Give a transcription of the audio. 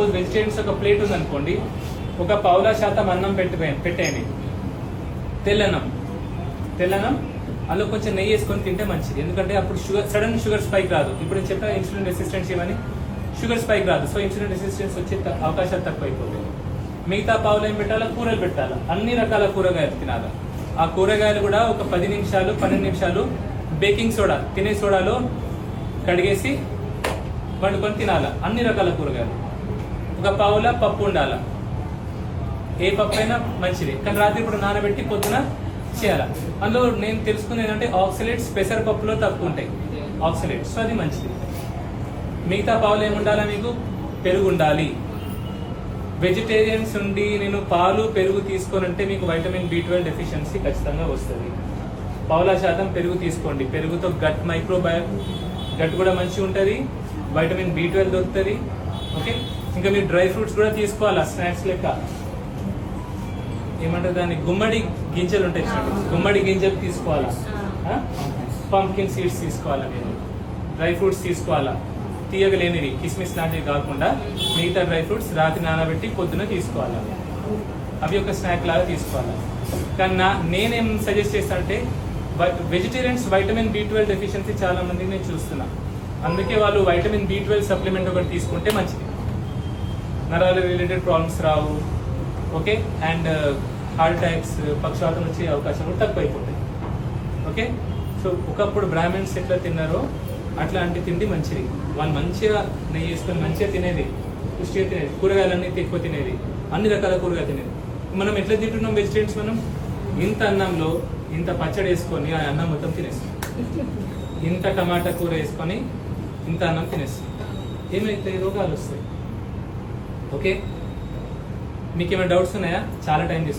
Suppose vegetarians ఒక plate ఉంది అనుకోండి, ఒక పావులా శాతం అన్నం పెట్టేయండి, తెల్లన్నం అందులో కొంచెం నెయ్యి వేసుకొని తింటే మంచిది. ఎందుకంటే అప్పుడు సడన్ షుగర్ స్పైక్ రాదు. ఇప్పుడు నేను చెప్పిన ఇన్సులిన్ రెసిస్టెన్స్ ఇవన్నీ షుగర్ స్పైక్ రాదు. సో ఇన్సులిన్ రెసిస్టెన్స్ వచ్చే అవకాశాలు తక్కువైపోతాయి. మిగతా పావులు ఏం పెట్టాలా, కూరలు పెట్టాలా, అన్ని రకాల కూరగాయలు తినాలా. ఆ కూరగాయలు కూడా ఒక 10 నిమిషాలు 12 నిమిషాలు బేకింగ్ సోడా, తినే సోడాలో కడిగేసి వండుకొని తినాలా. అన్ని రకాల కూరగాయలు. ఒక పావుల పప్పు ఉండాలా, ఏ పప్పు అయినా మంచిది, కానీ రాత్రి ఇప్పుడు నానబెట్టి పొద్దున చేయాలి. అందులో నేను తెలుసుకునేది ఏంటంటే ఆక్సిలేట్స్ పెసరపప్పులో తక్కువ ఉంటాయి ఆక్సిలేట్స్, సో అది మంచిది. మిగతా పావులు ఏముండాలా, మీకు పెరుగు ఉండాలి. వెజిటేరియన్స్ ఉండి నేను పాలు పెరుగు తీసుకోనంటే మీకు వైటమిన్ B12 డెఫిషియన్సీ ఖచ్చితంగా వస్తుంది. పావులా శాతం పెరుగు తీసుకోండి. పెరుగుతో గట్ గట్ కూడా మంచిగా ఉంటుంది, వైటమిన్ B12 దొరుకుతుంది. ఓకే, ఇంకా మీరు డ్రై ఫ్రూట్స్ కూడా తీసుకోవాలా, స్నాక్స్ లెక్క. ఏమంటారు దాన్ని, గుమ్మడి గింజలు ఉంటాయి, గుమ్మడి గింజలు తీసుకోవాలా, పంప్కిన్ సీడ్స్ తీసుకోవాలా, మీరు డ్రై ఫ్రూట్స్ తీసుకోవాలా, తీయగలేనివి కిస్మిస్ లాంటివి కాకుండా మిగతా డ్రై ఫ్రూట్స్ రాత్రి నానబెట్టి పొద్దున తీసుకోవాలా. అవి ఒక స్నాక్ లాగా తీసుకోవాలా. కానీ నేనేం సజెస్ట్ చేస్తానంటే వెజిటేరియన్స్ వైటమిన్ B12 డెఫిషియన్సీ చాలా మందికి నేను చూస్తున్నా. అందుకే వాళ్ళు వైటమిన్ B12 సప్లిమెంట్ ఒకటి తీసుకుంటే మంచిది. నరాల related problems Rao. Okay, and heart attacks, పక్షవాతం వచ్చే అవకాశం కూడా తక్కువ అయిపోతాయి. ఓకే, సో ఒకప్పుడు బ్రాహ్మణ్స్ ఎట్లా తిన్నారో అట్లాంటి తిండి మంచిది. వాళ్ళు మంచిగా నెయ్యి వేసుకొని మంచిగా తినేది, పుష్టిగా తినేది, కూరగాయలన్నీ ఎక్కువ తినేది, అన్ని రకాల కూరగాయలు తినేది. మనం ఎట్లా తింటున్నాం వెజిటేరియన్స్, మనం ఇంత అన్నంలో ఇంత పచ్చడి వేసుకొని ఆ అన్నం మొత్తం తినేస్తాం, ఇంత టమాటా కూర వేసుకొని ఇంత అన్నం తినేస్తాం. ఏమైతే రోగాలు వస్తాయి. ఓకే, మీకు ఏమైనా డౌట్స్ ఉన్నాయా? చాలా టైం తీసుకుంటాం.